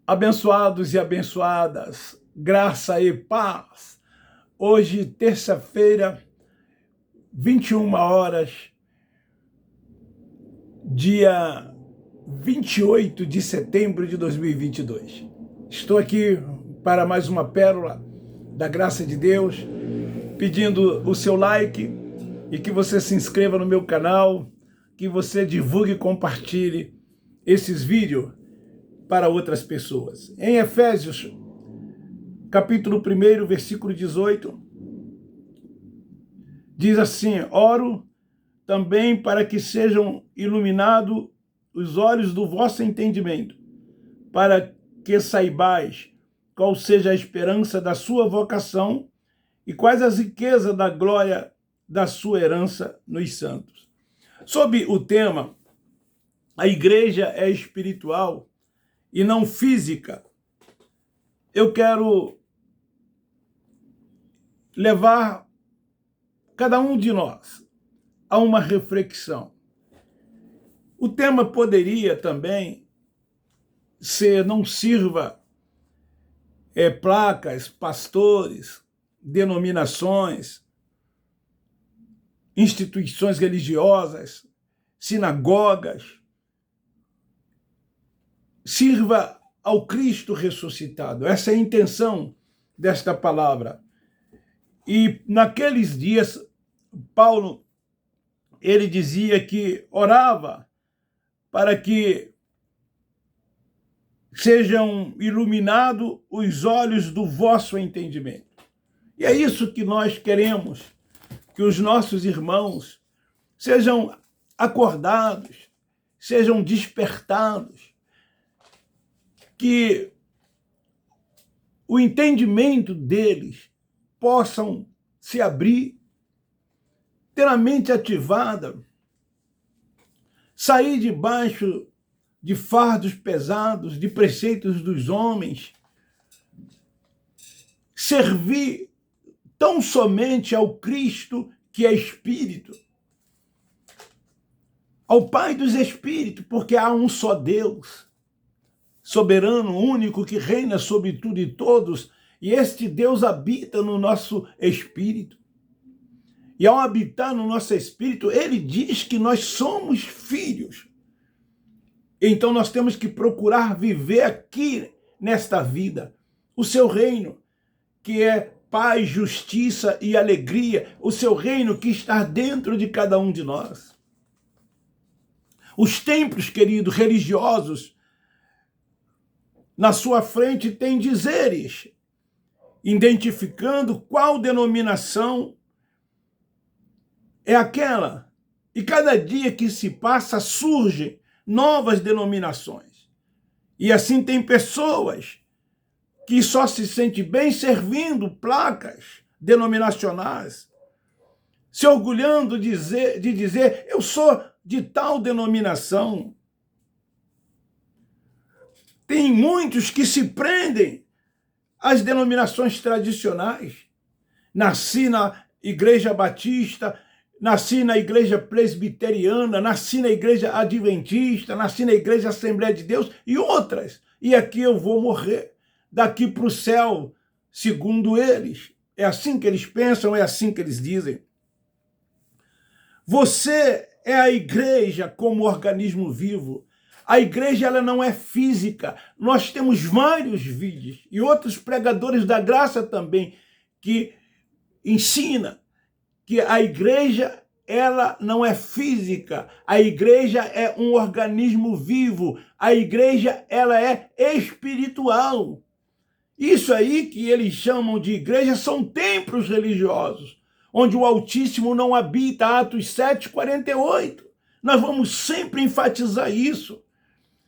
Abençoados e abençoadas, graça e paz. Hoje, terça-feira, 21 horas, dia 28 de setembro de 2022. Estou aqui para mais uma pérola da graça de Deus, pedindo o seu like e que você se inscreva no meu canal, que você divulgue e compartilhe esses vídeos para outras pessoas. Em Efésios, capítulo 1, versículo 18, diz assim: oro também para que sejam iluminados os olhos do vosso entendimento, para que saibais qual seja a esperança da sua vocação e quais as riquezas da glória da sua herança nos santos. Sob o tema, a igreja é espiritual e não física, eu quero levar cada um de nós a uma reflexão. O tema poderia também ser: não sirva placas, pastores, denominações, instituições religiosas, sinagogas. Sirva ao Cristo ressuscitado. Essa é a intenção desta palavra. E naqueles dias, Paulo, ele dizia que orava para que sejam iluminados os olhos do vosso entendimento. E é isso que nós queremos, que os nossos irmãos sejam acordados, sejam despertados, que o entendimento deles possam se abrir, ter a mente ativada, sair debaixo de fardos pesados, de preceitos dos homens, servir tão somente ao Cristo que é Espírito, ao Pai dos Espíritos, porque há um só Deus, soberano, único, que reina sobre tudo e todos, e este Deus habita no nosso espírito. E ao habitar no nosso espírito, ele diz que nós somos filhos. Então nós temos que procurar viver aqui, nesta vida, o seu reino, que é paz, justiça e alegria, o seu reino que está dentro de cada um de nós. Os templos, queridos, religiosos, na sua frente tem dizeres, identificando qual denominação é aquela. E cada dia que se passa surgem novas denominações. E assim tem pessoas que só se sentem bem servindo placas denominacionais, se orgulhando de dizer eu sou de tal denominação. Tem muitos que se prendem às denominações tradicionais. Nasci na Igreja Batista, nasci na Igreja Presbiteriana, nasci na Igreja Adventista, nasci na Igreja Assembleia de Deus e outras. E aqui eu vou morrer, daqui para o céu, segundo eles. É assim que eles pensam, é assim que eles dizem. Você é a igreja como organismo vivo. A igreja, ela não é física. Nós temos vários vídeos e outros pregadores da graça também que ensina que a igreja, ela não é física. A igreja é um organismo vivo. A igreja, ela é espiritual. Isso aí que eles chamam de igreja são templos religiosos, onde o Altíssimo não habita, Atos 7:48. Nós vamos sempre enfatizar isso.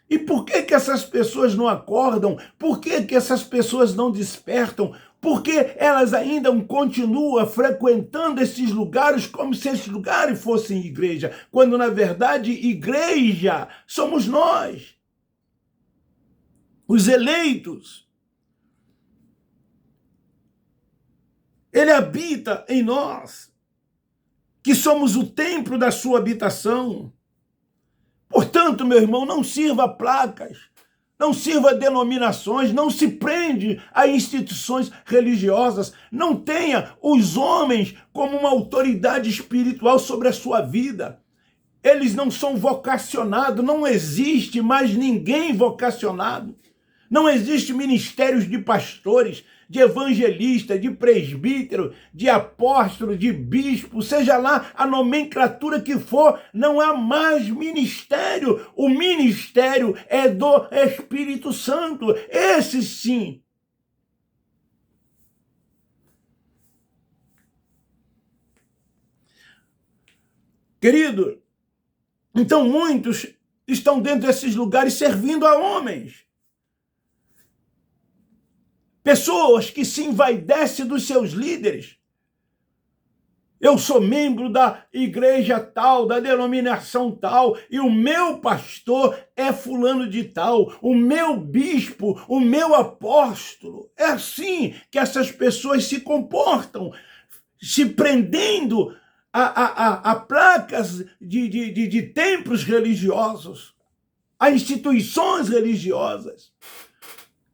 E por que essas pessoas não acordam? Por que essas pessoas não despertam? Por que elas ainda continuam frequentando esses lugares como se esses lugares fossem igreja, quando na verdade igreja somos nós, os eleitos. Ele habita em nós, que somos o templo da sua habitação. Portanto, meu irmão, não sirva placas, não sirva a denominações, não se prende a instituições religiosas, não tenha os homens como uma autoridade espiritual sobre a sua vida. Eles não são vocacionados, não existe mais ninguém vocacionado. Não existe ministérios de pastores, de evangelista, de presbítero, de apóstolo, de bispo, seja lá a nomenclatura que for, não há mais ministério. O ministério é do Espírito Santo. Esse sim. Querido, então muitos estão dentro desses lugares servindo a homens. Pessoas que se envaidecem dos seus líderes. Eu sou membro da igreja tal, da denominação tal, e o meu pastor é fulano de tal, o meu bispo, o meu apóstolo. É assim que essas pessoas se comportam, se prendendo a placas de templos religiosos, a instituições religiosas,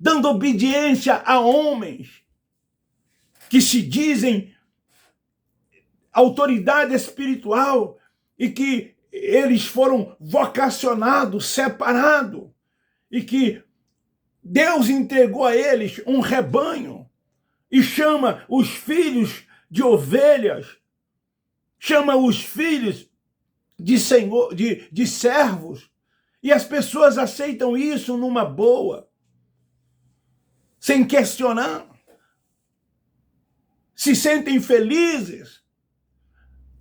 dando obediência a homens que se dizem autoridade espiritual e que eles foram vocacionados, separados, e que Deus entregou a eles um rebanho e chama os filhos de ovelhas, chama os filhos de senhor, de servos, e as pessoas aceitam isso numa boa, sem questionar, se sentem felizes,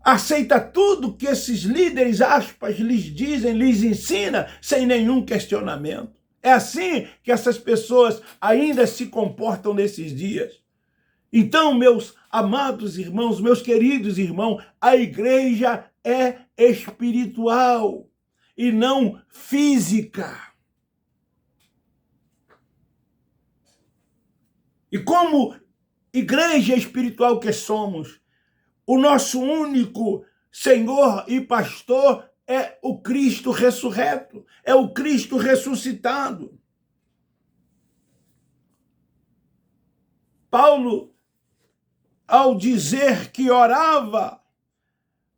aceita tudo que esses líderes, aspas, lhes dizem, lhes ensina, sem nenhum questionamento. É assim que essas pessoas ainda se comportam nesses dias. Então, meus amados irmãos, meus queridos irmãos, a igreja é espiritual e não física. E como igreja espiritual que somos, o nosso único Senhor e pastor é o Cristo ressurreto, é o Cristo ressuscitado. Paulo, ao dizer que orava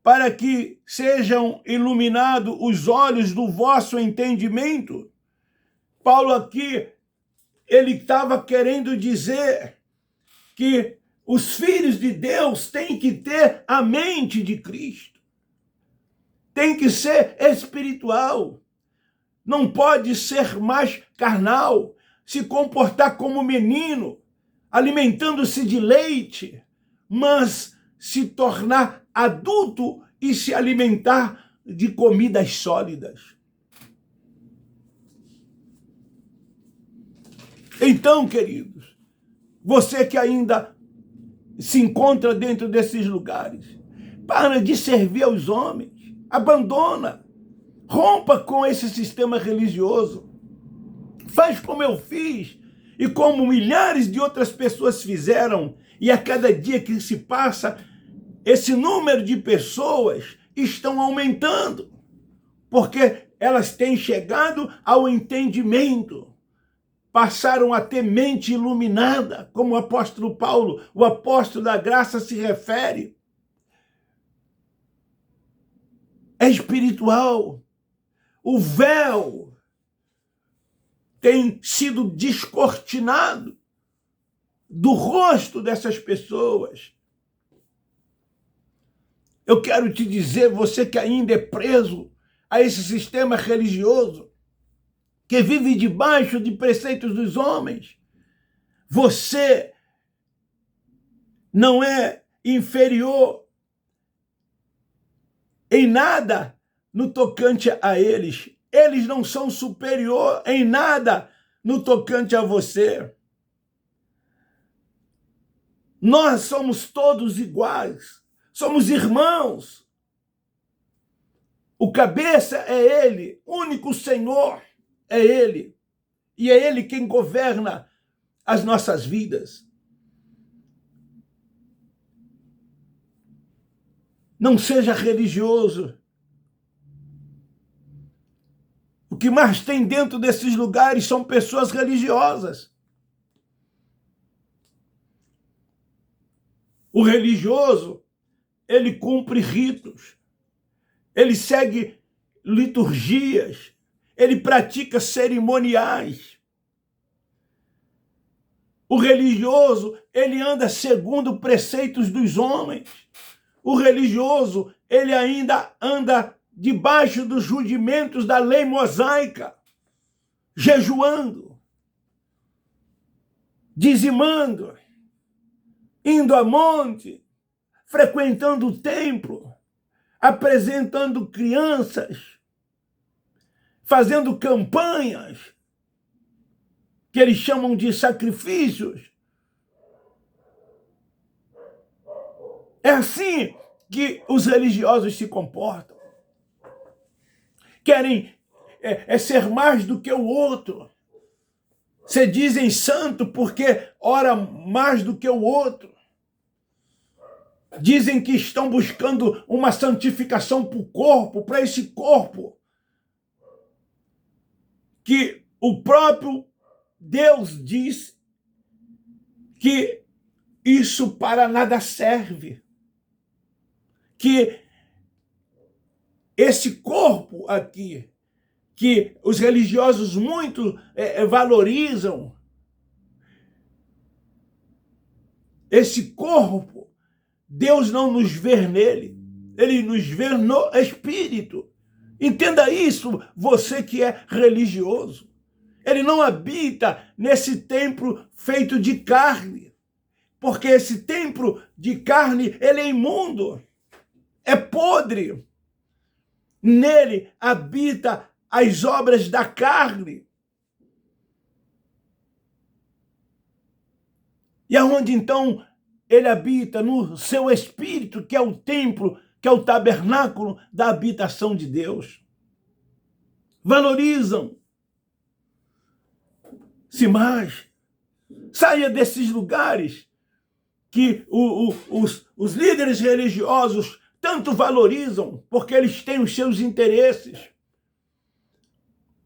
para que sejam iluminados os olhos do vosso entendimento, Paulo aqui, ele estava querendo dizer que os filhos de Deus têm que ter a mente de Cristo. Tem que ser espiritual. Não pode ser mais carnal, se comportar como menino, alimentando-se de leite, mas se tornar adulto e se alimentar de comidas sólidas. Então, queridos, você que ainda se encontra dentro desses lugares, para de servir aos homens, abandona, rompa com esse sistema religioso, faz como eu fiz e como milhares de outras pessoas fizeram, e a cada dia que se passa, esse número de pessoas estão aumentando, porque elas têm chegado ao entendimento, passaram a ter mente iluminada, como o apóstolo Paulo, o apóstolo da graça, se refere. É espiritual. O véu tem sido descortinado do rosto dessas pessoas. Eu quero te dizer, você que ainda é preso a esse sistema religioso, que vive debaixo de preceitos dos homens, você não é inferior em nada no tocante a eles. Eles não são superior em nada no tocante a você. Nós somos todos iguais. Somos irmãos. O cabeça é ele, único Senhor é ele. E é ele quem governa as nossas vidas. Não seja religioso. O que mais tem dentro desses lugares são pessoas religiosas. O religioso, ele cumpre ritos, ele segue liturgias, ele pratica cerimoniais. O religioso, ele anda segundo preceitos dos homens. O religioso, ele ainda anda debaixo dos rudimentos da lei mosaica, jejuando, dizimando, indo a monte, frequentando o templo, apresentando crianças, fazendo campanhas, que eles chamam de sacrifícios. É assim que os religiosos se comportam. Querem ser mais do que o outro. Se dizem santo porque ora mais do que o outro. Dizem que estão buscando uma santificação para o corpo, para esse corpo que o próprio Deus diz que isso para nada serve. Que esse corpo aqui, que os religiosos muito valorizam, esse corpo, Deus não nos vê nele, ele nos vê no Espírito. Entenda isso, você que é religioso. Ele não habita nesse templo feito de carne, porque esse templo de carne, ele é imundo, é podre. Nele habita as obras da carne. E aonde então ele habita? No seu espírito, que é o templo, que é o tabernáculo da habitação de Deus. Valorizam. Se mais, saia desses lugares que os líderes religiosos tanto valorizam, porque eles têm os seus interesses.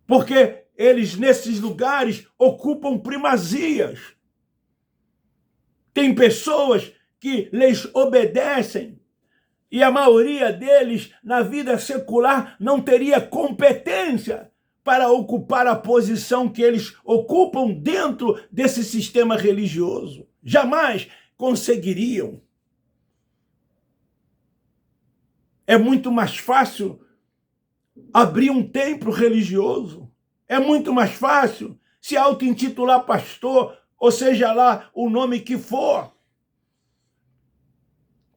Porque eles, nesses lugares, ocupam primazias. Tem pessoas que lhes obedecem e a maioria deles, na vida secular, não teria competência para ocupar a posição que eles ocupam dentro desse sistema religioso. Jamais conseguiriam. É muito mais fácil abrir um templo religioso. É muito mais fácil se auto-intitular pastor, ou seja lá o nome que for.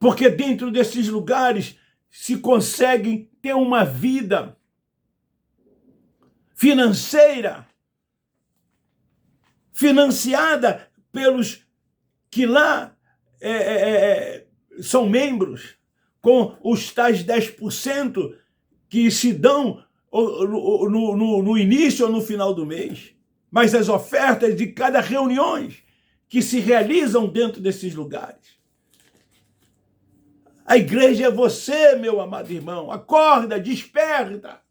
Porque dentro desses lugares se consegue ter uma vida financeira, financiada pelos que lá são membros, com os tais 10% que se dão no início ou no final do mês. Mas as ofertas de cada reunião que se realizam dentro desses lugares. A igreja é você, meu amado irmão. Acorda, desperta.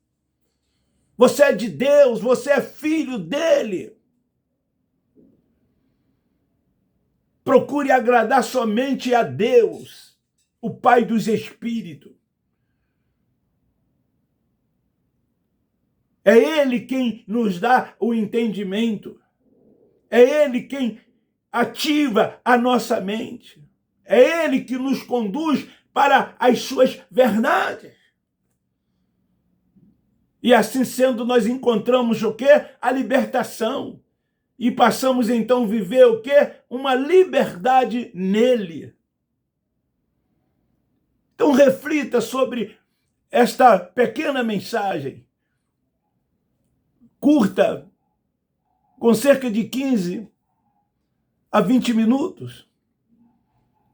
Você é de Deus, você é filho dele. Procure agradar somente a Deus, o Pai dos Espíritos. É Ele quem nos dá o entendimento. É Ele quem ativa a nossa mente. É Ele que nos conduz para as suas verdades. E assim sendo, nós encontramos o quê? A libertação. E passamos então a viver o quê? Uma liberdade nele. Então reflita sobre esta pequena mensagem, curta, com cerca de 15 a 20 minutos.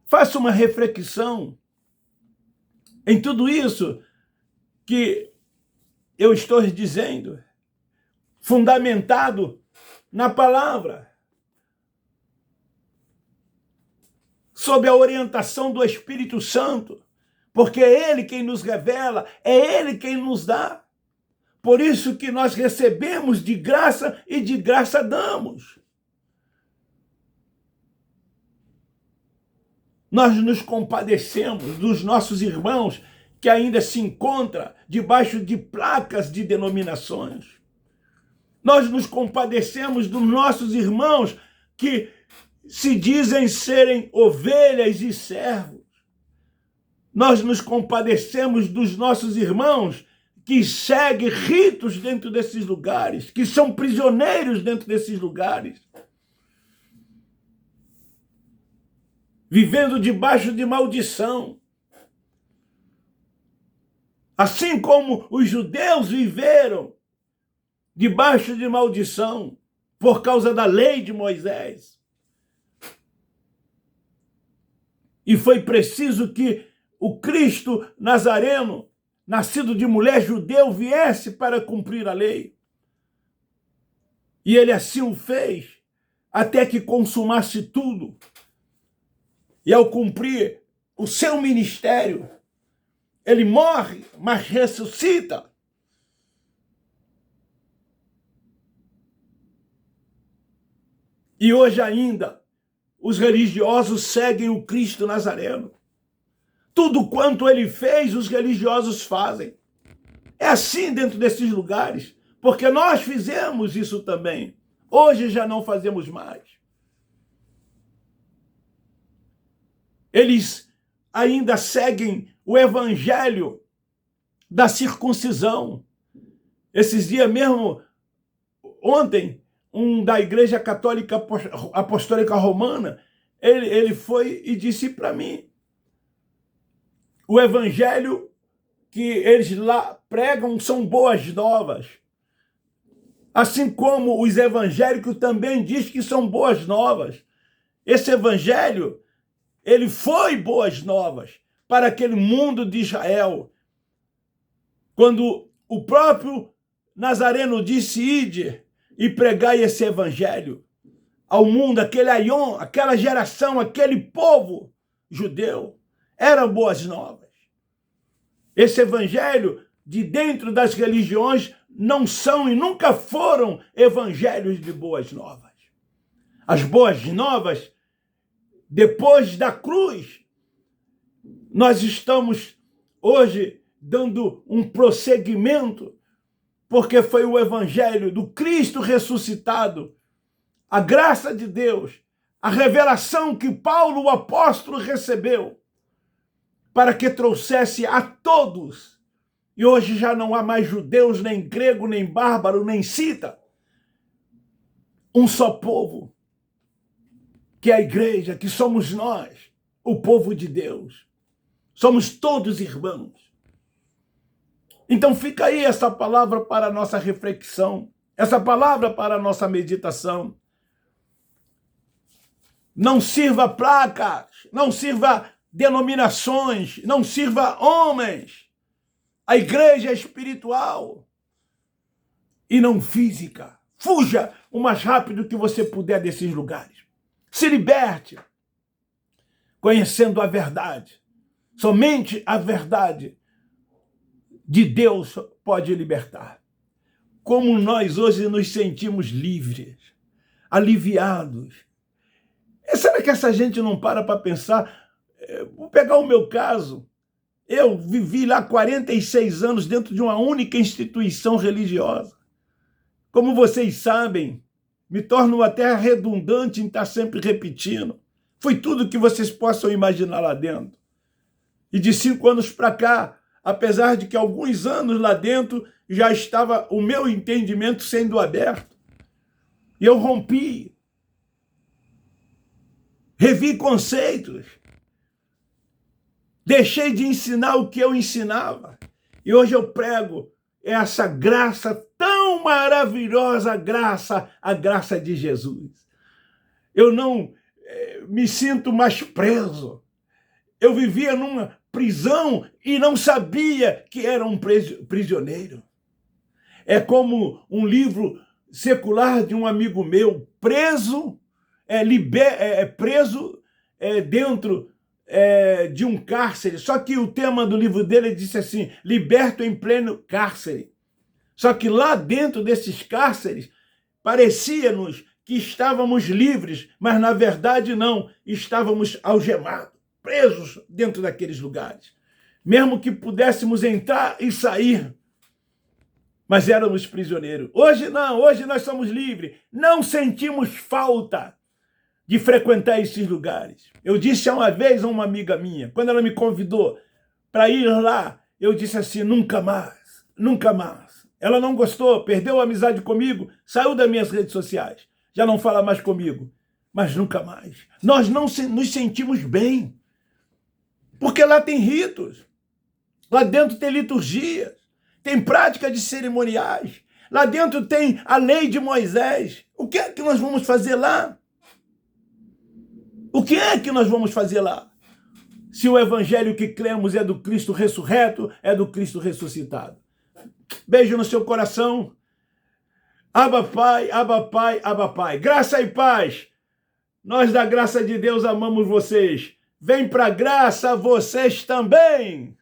Faça uma reflexão em tudo isso que eu estou dizendo, fundamentado na palavra, sob a orientação do Espírito Santo, porque é Ele quem nos revela, é Ele quem nos dá. Por isso que nós recebemos de graça e de graça damos. Nós nos compadecemos dos nossos irmãos que ainda se encontram debaixo de placas de denominações. Nós nos compadecemos dos nossos irmãos que se dizem serem ovelhas e servos. Nós nos compadecemos dos nossos irmãos que seguem ritos dentro desses lugares, que são prisioneiros dentro desses lugares, vivendo debaixo de maldição. Assim como os judeus viveram debaixo de maldição por causa da lei de Moisés. E foi preciso que o Cristo Nazareno, nascido de mulher judeu, viesse para cumprir a lei. E ele assim o fez, até que consumasse tudo. E ao cumprir o seu ministério, ele morre, mas ressuscita. E hoje ainda, os religiosos seguem o Cristo Nazareno. Tudo quanto ele fez, os religiosos fazem. É assim dentro desses lugares, porque nós fizemos isso também. Hoje já não fazemos mais. Eles ainda seguem o evangelho da circuncisão. Esses dias mesmo, ontem, um da Igreja Católica Apostólica Romana, ele foi e disse para mim, o evangelho que eles lá pregam são boas novas. Assim como os evangélicos também dizem que são boas novas. Esse evangelho, ele foi boas novas para aquele mundo de Israel. Quando o próprio Nazareno disse, ide e pregai esse evangelho ao mundo, aquele aion, aquela geração, aquele povo judeu, eram boas novas. Esse evangelho de dentro das religiões não são e nunca foram evangelhos de boas novas. As boas novas, depois da cruz, nós estamos hoje dando um prosseguimento, porque foi o evangelho do Cristo ressuscitado, a graça de Deus, a revelação que Paulo, o apóstolo, recebeu, para que trouxesse a todos. E hoje já não há mais judeus, nem grego, nem bárbaro, nem cita. Um só povo, que é a igreja, que somos nós, o povo de Deus. Somos todos irmãos. Então fica aí essa palavra para a nossa reflexão, essa palavra para a nossa meditação. Não sirva placas, não sirva denominações, não sirva homens. A igreja é espiritual e não física. Fuja o mais rápido que você puder desses lugares. Se liberte, conhecendo a verdade. Somente a verdade de Deus pode libertar. Como nós hoje nos sentimos livres, aliviados. Será que essa gente não para pensar? Vou pegar o meu caso. Eu vivi lá 46 anos dentro de uma única instituição religiosa. Como vocês sabem, me torno até redundante em estar sempre repetindo. Foi tudo que vocês possam imaginar lá dentro. E de 5 anos para cá, apesar de que alguns anos lá dentro já estava o meu entendimento sendo aberto, e eu rompi, revi conceitos, deixei de ensinar o que eu ensinava, e hoje eu prego essa graça tão maravilhosa, graça, a graça de Jesus. Eu não me sinto mais preso. Eu vivia numa prisão e não sabia que era um prisioneiro. É como um livro secular de um amigo meu, preso dentro de um cárcere. Só que o tema do livro dele disse assim, liberto em pleno cárcere. Só que lá dentro desses cárceres, parecia-nos que estávamos livres, mas na verdade não, estávamos algemados, presos dentro daqueles lugares. Mesmo que pudéssemos entrar e sair, mas éramos prisioneiros. Hoje não, hoje nós somos livres, não sentimos falta de frequentar esses lugares. Eu disse uma vez a uma amiga minha, quando ela me convidou para ir lá, eu disse assim, nunca mais, nunca mais. Ela não gostou, perdeu a amizade comigo, saiu das minhas redes sociais, já não fala mais comigo, mas nunca mais. Nós não nos sentimos bem, porque lá tem ritos, lá dentro tem liturgia, tem prática de cerimoniais, lá dentro tem a lei de Moisés. O que é que nós vamos fazer lá? O que é que nós vamos fazer lá? Se o evangelho que cremos é do Cristo ressurreto, é do Cristo ressuscitado. Beijo no seu coração. Abba Pai, Abba Pai, Abba Pai. Graça e paz. Nós da graça de Deus amamos vocês. Vem pra graça vocês também.